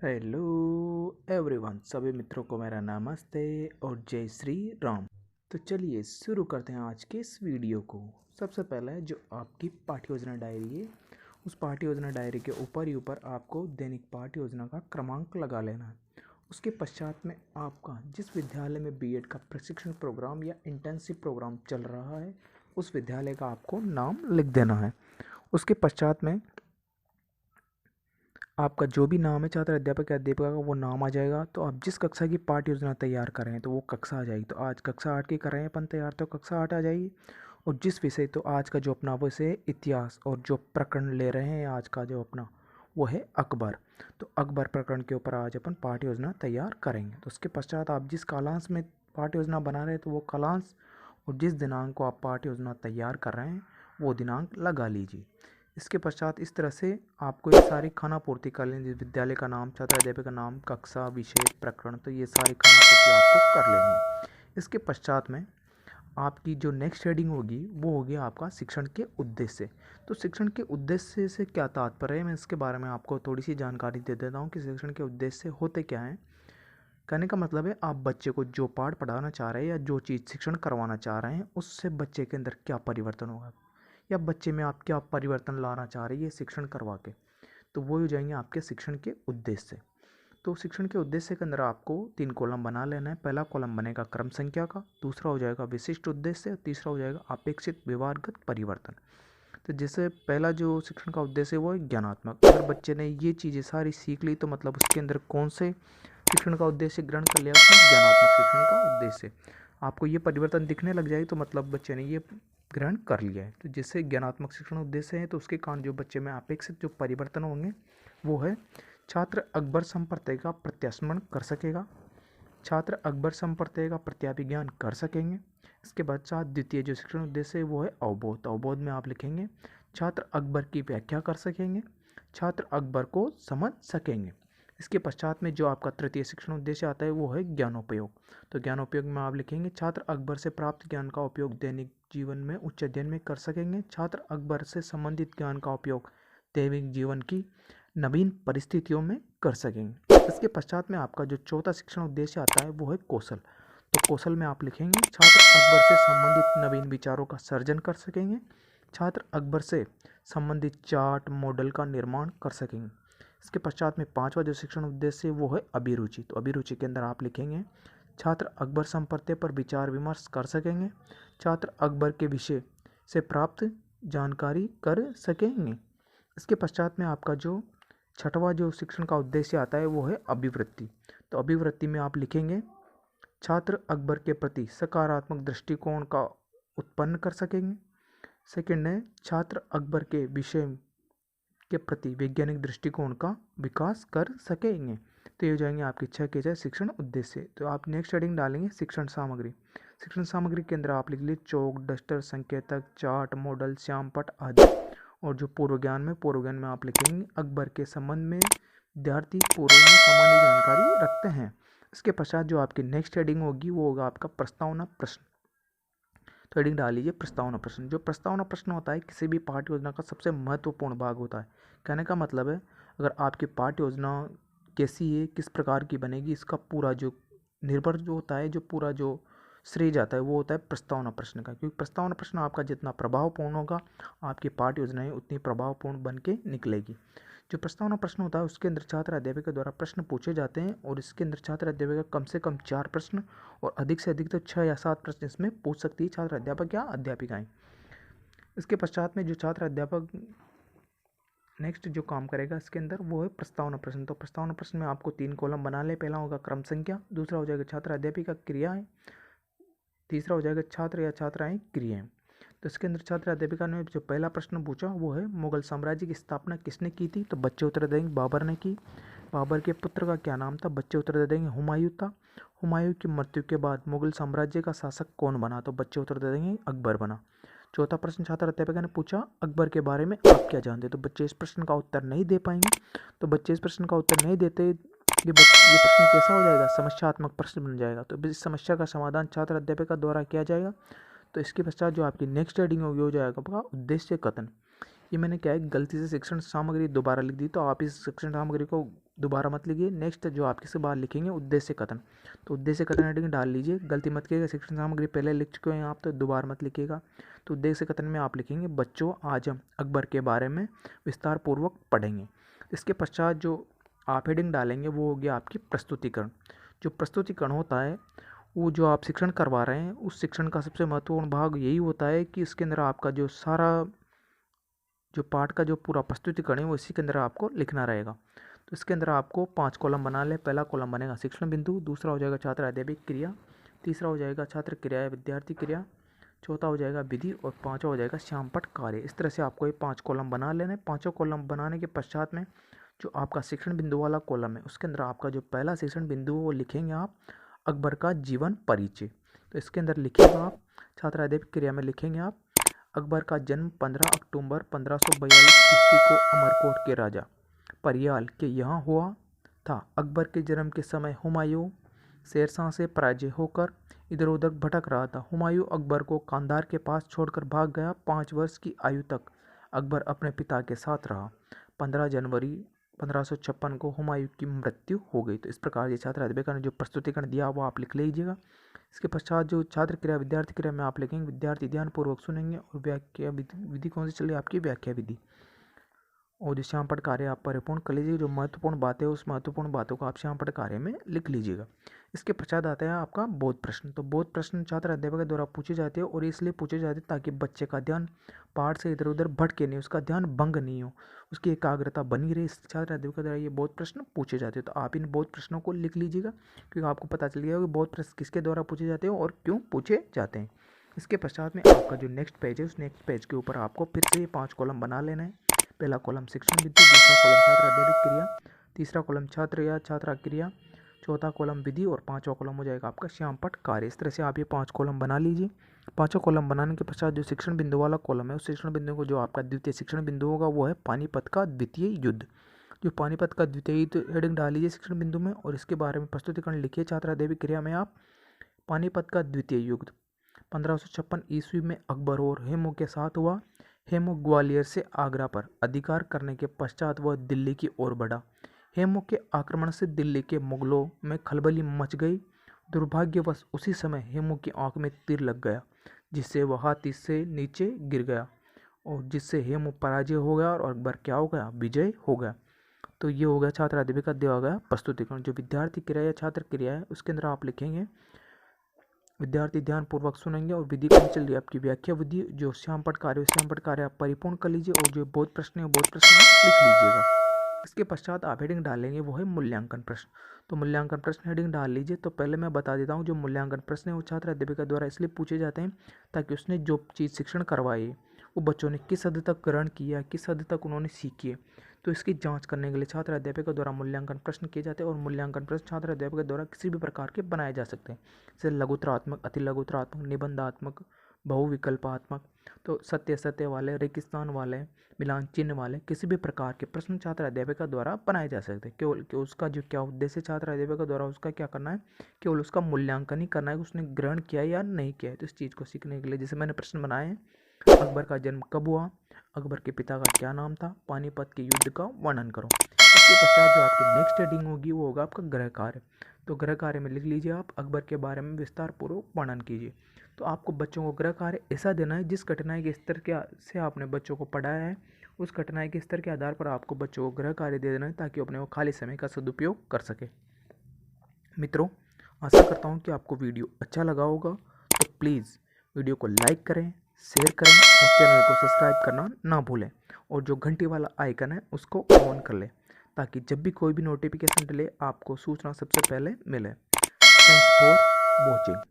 Hello everyone, सभी मित्रों को मेरा नमस्ते और जय श्री राम। तो चलिए शुरू करते हैं आज के इस वीडियो को। सबसे पहले जो आपकी पाठ्य योजना डायरी है, उस पाठ्य योजना डायरी के ऊपर ही ऊपर आपको दैनिक पाठ्य योजना का क्रमांक लगा लेना है। उसके पश्चात में आपका जिस विद्यालय में बीएड का प्रशिक्षण प्रोग्राम या इंटर्नशिप प्रोग्राम चल रहा है, उस विद्यालय का आपको नाम लिख देना है। उसके पश्चात में आपका जो भी नाम है छात्र अध्यापक या अध्यापिका का वो नाम आ जाएगा। तो आप जिस कक्षा की पाठ्य योजना तैयार कर रहे हैं तो वो कक्षा आ जाएगी। तो आज कक्षा 8 की कर रहे हैं अपन तैयार, तो कक्षा 8 आ जाएगी। और जिस विषय, तो आज का जो अपना विषय है इतिहास, और जो प्रकरण ले रहे हैं आज का जो अपना वो है अकबर। तो अकबर प्रकरण के ऊपर आज अपन पाठ्य योजना तैयार करेंगे। तो उसके पश्चात आप जिस कालांश में पाठ्य योजना बना रहे हैं तो वो कालांश और जिस दिनांक को आप पाठ्य योजना तैयार कर रहे हैं वो दिनांक लगा लीजिए। इसके पश्चात इस तरह से आपको ये सारी खाना पूर्ति कर लेंगे। विद्यालय का नाम, छात्र अध्यापक का नाम, कक्षा, विषय, प्रकरण, तो ये सारी खाना पूर्ति आपको कर लेनी है। इसके पश्चात में आपकी जो नेक्स्ट हेडिंग होगी वो होगी आपका शिक्षण के उद्देश्य। तो शिक्षण के उद्देश्य से क्या तात्पर्य है, मैं इसके बारे में आपको थोड़ी सी जानकारी दे देता हूँ कि शिक्षण के उद्देश्य होते क्या हैं। कहने का मतलब है आप बच्चे को जो पाठ पढ़ाना चाह रहे हैं या जो चीज़ शिक्षण करवाना चाह रहे हैं उससे बच्चे के अंदर क्या परिवर्तन होगा, या बच्चे में आप क्या परिवर्तन लाना चाह रहे हैं ये शिक्षण करवा के, तो वो हो जाएंगे आपके शिक्षण के उद्देश्य। तो शिक्षण के उद्देश्य के अंदर आपको 3 कॉलम बना लेना है। पहला कॉलम बनेगा क्रम संख्या का, दूसरा हो जाएगा विशिष्ट उद्देश्य, तीसरा हो जाएगा अपेक्षित व्यवहारगत परिवर्तन। तो जैसे पहला जो शिक्षण का उद्देश्य है वो है ज्ञानात्मक। अगर बच्चे ने ये चीज़ें सारी सीख ली तो मतलब उसके अंदर कौन से शिक्षण का उद्देश्य ग्रहण कर लिया, उसने ज्ञानात्मक शिक्षण का उद्देश्य। आपको ये परिवर्तन दिखने लग जाए तो मतलब बच्चे ने ये ग्रहण कर लिया है। तो जैसे ज्ञानात्मक शिक्षण उद्देश्य है तो उसके कारण जो बच्चे में अपेक्षित जो परिवर्तन होंगे वो है छात्र अकबर संप्रदाय का प्रत्यास्मरण कर सकेगा, छात्र अकबर संप्रदाय का प्रत्याभिज्ञान कर सकेंगे। इसके बाद साथ द्वितीय जो शिक्षण उद्देश्य है वो है अवबोध। अवबोध में आप लिखेंगे छात्र अकबर की व्याख्या कर सकेंगे, छात्र अकबर को समझ सकेंगे। इसके पश्चात में जो आपका तृतीय शिक्षण उद्देश्य आता है वो है ज्ञानोपयोग। तो ज्ञानोपयोग में आप लिखेंगे छात्र अकबर से प्राप्त ज्ञान का उपयोग दैनिक जीवन में उच्च अध्ययन में कर सकेंगे, छात्र अकबर से संबंधित ज्ञान का उपयोग दैनिक जीवन की नवीन परिस्थितियों में कर सकेंगे। इसके पश्चात में आपका जो चौथा शिक्षण उद्देश्य आता है वो है कौशल। तो कौशल में आप लिखेंगे छात्र अकबर से संबंधित नवीन विचारों का सर्जन कर सकेंगे, छात्र अकबर से संबंधित चार्ट मॉडल का निर्माण कर सकेंगे। इसके पश्चात में पांचवा जो शिक्षण उद्देश्य है वो है अभिरुचि। तो अभिरुचि के अंदर आप लिखेंगे छात्र अकबर संप्रदाय पर विचार विमर्श कर सकेंगे, छात्र अकबर के विषय से प्राप्त जानकारी कर सकेंगे। इसके पश्चात में आपका जो छठवां जो शिक्षण का उद्देश्य आता है वो है अभिवृत्ति। तो अभिवृत्ति में आप लिखेंगे छात्र अकबर के प्रति सकारात्मक दृष्टिकोण का उत्पन्न कर सकेंगे। सेकंड है छात्र अकबर के विषय के प्रति वैज्ञानिक दृष्टिकोण का विकास कर सकेंगे। तो ये हो जाएंगे आपके 6 के 6 शिक्षण उद्देश्य। तो आप नेक्स्ट हेडिंग डालेंगे शिक्षण सामग्री। शिक्षण सामग्री के अंदर आप लिख लीजिए चौक, डस्टर, संकेतक, चार्ट, मॉडल, श्यामपट आदि। और जो पूर्व ज्ञान में आप लिखेंगे अकबर के संबंध में विद्यार्थी पूर्व में सामान्य जानकारी रखते हैं। इसके पश्चात जो आपकी नेक्स्ट हेडिंग होगी वो होगा आपका प्रस्तावना प्रश्न। तो हेडिंग डाल लीजिए प्रस्तावना प्रश्न। जो प्रस्तावना प्रश्न होता है किसी भी पाठ्य योजना का सबसे महत्वपूर्ण भाग होता है। कहने का मतलब है अगर आपकी पाठ्य योजना कैसी है, किस प्रकार की बनेगी, इसका पूरा जो निर्भर जो होता है, जो पूरा जो श्रेय जाता है वो होता है प्रस्तावना प्रश्न का। क्योंकि प्रस्तावना प्रश्न आपका जितना प्रभावपूर्ण होगा आपकी पाठ्य योजनाएं उतनी प्रभावपूर्ण बन के निकलेगी। जो प्रस्तावना प्रश्न होता है उसके अंदर छात्र अध्यापक द्वारा प्रश्न पूछे जाते हैं और इसके अंदर छात्र अध्यापक कम से कम 4 प्रश्न और अधिक से अधिक तो 6 या 7 प्रश्न इसमें पूछ सकती है छात्र अध्यापक या अध्यापिकाएं। इसके पश्चात में जो छात्र अध्यापक नेक्स्ट जो काम करेगा इसके अंदर वो है प्रस्तावना प्रश्न। तो प्रस्तावना प्रश्न में आपको 3 कॉलम बना ले। पहला होगा क्रम संख्या, दूसरा हो जाएगा छात्र अध्यापिका क्रियाएं, तीसरा हो जाएगा छात्र या छात्राएं क्रियाएं। तो इसके अंदर छात्र अध्यापिका ने जो पहला प्रश्न पूछा वो है मुगल साम्राज्य की स्थापना किसने की थी, तो बच्चे उत्तर देंगे बाबर ने की। बाबर के पुत्र का क्या नाम था, बच्चे उत्तर देंगे हुमायूं था। हुमायूं की मृत्यु के बाद मुगल साम्राज्य का शासक कौन बना, तो बच्चे उत्तर दे देंगे अकबर बना। चौथा प्रश्न छात्र अध्यापिका ने पूछा अकबर के बारे में आप क्या जानते, तो बच्चे इस प्रश्न का उत्तर नहीं दे पाएंगे। तो बच्चे इस प्रश्न का उत्तर नहीं देते ये प्रश्न कैसा हो जाएगा, समस्यात्मक प्रश्न बन जाएगा। तो इस समस्या का समाधान छात्र अध्यापिका द्वारा किया जाएगा। तो इसके पश्चात जो आपकी नेक्स्ट हेडिंग होगी हो जाएगा आपका उद्देश्य कथन। ये मैंने क्या है गलती से शिक्षण सामग्री दोबारा लिख दी, तो आप इस शिक्षण सामग्री को दोबारा मत लिखिए। नेक्स्ट जो आप किसी बार लिखेंगे उद्देश्य कथन, तो उद्देश्य कथन हेडिंग डाल लीजिए। गलती मत कीजिएगा, शिक्षण सामग्री पहले लिख चुके हैं आप, तो दोबारा मत लिखिएगा। तो उद्देश्य कथन में आप लिखेंगे बच्चों आज हम अकबर के बारे में विस्तार पूर्वक पढ़ेंगे। इसके पश्चात जो आप हेडिंग डालेंगे वो हो गया आपकी प्रस्तुतिकरण। जो प्रस्तुतिकरण होता है वो जो आप शिक्षण करवा रहे हैं उस शिक्षण का सबसे महत्वपूर्ण भाग यही होता है कि इसके अंदर आपका जो सारा जो पाठ का जो पूरा प्रस्तुतिकरण है वो इसी के अंदर आपको लिखना रहेगा। तो इसके अंदर आपको 5 कॉलम बना ले। पहला कॉलम बनेगा शिक्षण बिंदु, दूसरा हो जाएगा छात्र अध्यापक क्रिया, तीसरा हो जाएगा छात्र क्रिया या विद्यार्थी क्रिया, चौथा हो जाएगा विधि और पाँचवा हो जाएगा श्यामपट्ट कार्य। इस तरह से आपको ये 5 कॉलम बना लेना है। पाँचों कॉलम बनाने के पश्चात में जो आपका शिक्षण बिंदु वाला कॉलम है उसके अंदर आपका जो पहला शिक्षण बिंदु है वो लिखेंगे आप अकबर का जीवन परिचय। तो इसके अंदर लिखिएगा आप छात्र अध्यापक क्रिया में लिखेंगे आप अकबर का जन्म 15 अक्टूबर 1542 ईस्वी को अमरकोट के राजा परियाल के यहाँ हुआ था। अकबर के जन्म के समय हुमायूं शेरशाह से पराजय होकर इधर उधर भटक रहा था। हुमायूं अकबर को कांधार के पास छोड़कर भाग गया। 5 वर्ष की आयु तक अकबर अपने पिता के साथ रहा। 15 जनवरी 1556 को हुमायूं की मृत्यु हो गई। तो इस प्रकार ये छात्र अध्यापक ने जो प्रस्तुतिकरण दिया वो आप लिख लीजिएगा। इसके पश्चात जो छात्र क्रिया विद्यार्थी क्रिया में आप लिखेंगे विद्यार्थी ध्यानपूर्वक सुनेंगे और व्याख्या विधि कौन सी चल रही है आपकी व्याख्या विधि, और जो श्यामपट्ट कार्य आप परिपूर्ण कर लीजिए। जो महत्वपूर्ण बातें उस महत्वपूर्ण बातों को आप श्यामपट्ट कार्य में लिख लीजिएगा। इसके पश्चात आता है आपका बोध प्रश्न। तो बोध प्रश्न छात्र अध्यापक के द्वारा पूछे जाते हैं और इसलिए पूछे जाते हैं ताकि बच्चे का ध्यान पाठ से इधर उधर भटके नहीं, उसका ध्यान भंग नहीं हो, उसकी एकाग्रता बनी रहे। छात्र अध्यापक के द्वारा ये बोध प्रश्न पूछे जाते हैं। तो आप इन बोध प्रश्नों को लिख लीजिएगा क्योंकि आपको पता चल गया कि बोध प्रश्न किसके द्वारा पूछे जाते हैं और क्यों पूछे जाते हैं। इसके पश्चात में आपका जो नेक्स्ट पेज है उस नेक्स्ट पेज के ऊपर आपको फिर से ये 5 कॉलम बना लेना है। पहला कॉलम शिक्षण विधि, दूसरा कॉलम छात्र अध्यापक क्रिया, तीसरा कॉलम छात्र या छात्रा क्रिया, चौथा कॉलम विधि और पांचवा कॉलम हो जाएगा आपका श्यामपट्ट कार्य। इस तरह से आप ये 5 कॉलम बना लीजिए। पांचों कॉलम बनाने के पश्चात जो शिक्षण बिंदु वाला कॉलम है उस शिक्षण बिंदु को जो आपका द्वितीय शिक्षण बिंदु होगा वो है पानीपत का द्वितीय युद्ध। जो पानीपत का द्वितीय युद्ध हेडिंग डाल लीजिए शिक्षण बिंदु में और इसके बारे में प्रस्तुतिकरण लिखिए छात्र अध्यापक क्रिया में आप। पानीपत का द्वितीय युद्ध 1556 ईस्वी में अकबर और हेमू के साथ हुआ। हेमू ग्वालियर से आगरा पर अधिकार करने के पश्चात वह दिल्ली की ओर बढ़ा। हेमू के आक्रमण से दिल्ली के मुगलों में खलबली मच गई। दुर्भाग्यवश उसी समय हेमू की आंख में तीर लग गया जिससे वह हाथी से नीचे गिर गया और जिससे हेमू पराजय हो गया और अकबर क्या हो गया, विजय हो गया। तो ये हो गया छात्र अध्यापक का दिया गया प्रस्तुतिकरण। जो विद्यार्थी क्रिया या छात्र क्रिया है उसके अंदर आप लिखेंगे विद्यार्थी ध्यानपूर्वक सुनेंगे और विधि कौन चल रही है आपकी व्याख्या विधि। जो श्यामपट्ट कार्य आप परिपूर्ण कर लीजिए और जो बोध प्रश्न है बोध प्रश्न आप लिख लीजिएगा। इसके पश्चात आप हेडिंग डालेंगे वो है मूल्यांकन प्रश्न। तो मूल्यांकन प्रश्न हेडिंग डाल लीजिए। तो पहले मैं बता देता हूँ जो मूल्यांकन प्रश्न है वो छात्र अध्यापिका द्वारा इसलिए पूछे जाते हैं ताकि उसने जो चीज़ शिक्षण करवाई है वो बच्चों ने किस हद तक ग्रहण किया, किस हद तक उन्होंने सीखी है। तो इसकी जांच करने के लिए छात्र अध्यापकों द्वारा मूल्यांकन प्रश्न किए जाते हैं और मूल्यांकन प्रश्न छात्र अध्यापकों द्वारा किसी भी प्रकार के बनाए जा सकते हैं जैसे लघुतरात्मक, अति लघुतरात्मक, निबंधात्मक, बहुविकल्पात्मक। तो सत्य सत्य वाले, रेगिस्तान वाले, मिलान चिन्ह वाले किसी भी प्रकार के प्रश्न छात्र अध्यापकों द्वारा बनाए जा सकते हैं। केवल कि उसका जो क्या उद्देश्य छात्र अध्यापकों द्वारा उसका क्या करना है, केवल उसका मूल्यांकन ही करना है कि उसने ग्रहण किया या नहीं किया है। तो इस चीज़ को सीखने के लिए जैसे मैंने प्रश्न बनाए हैं अकबर का जन्म कब हुआ, अकबर के पिता का क्या नाम था, पानीपत के युद्ध का वर्णन करो। इसके पश्चात जो आपकी नेक्स्ट हेडिंग होगी वो होगा आपका गृह कार्य। तो गृह कार्य में लिख लीजिए आप अकबर के बारे में विस्तार पूर्वक वर्णन कीजिए। तो आपको बच्चों को गृह कार्य ऐसा देना है जिस कठिनाई के स्तर के से आपने बच्चों को पढ़ाया है उस कठिनाई के स्तर के आधार पर आपको बच्चों को गृह कार्य दे देना है ताकि अपने वो खाली समय का सदुपयोग कर सके। मित्रों, आशा करता हूँ कि आपको वीडियो अच्छा लगा होगा। तो प्लीज़ वीडियो को लाइक करें, शेयर करें और चैनल को सब्सक्राइब करना ना भूलें और जो घंटी वाला आइकन है उसको ऑन कर लें ताकि जब भी कोई भी नोटिफिकेशन डले आपको सूचना सबसे पहले मिले। Thanks for watching.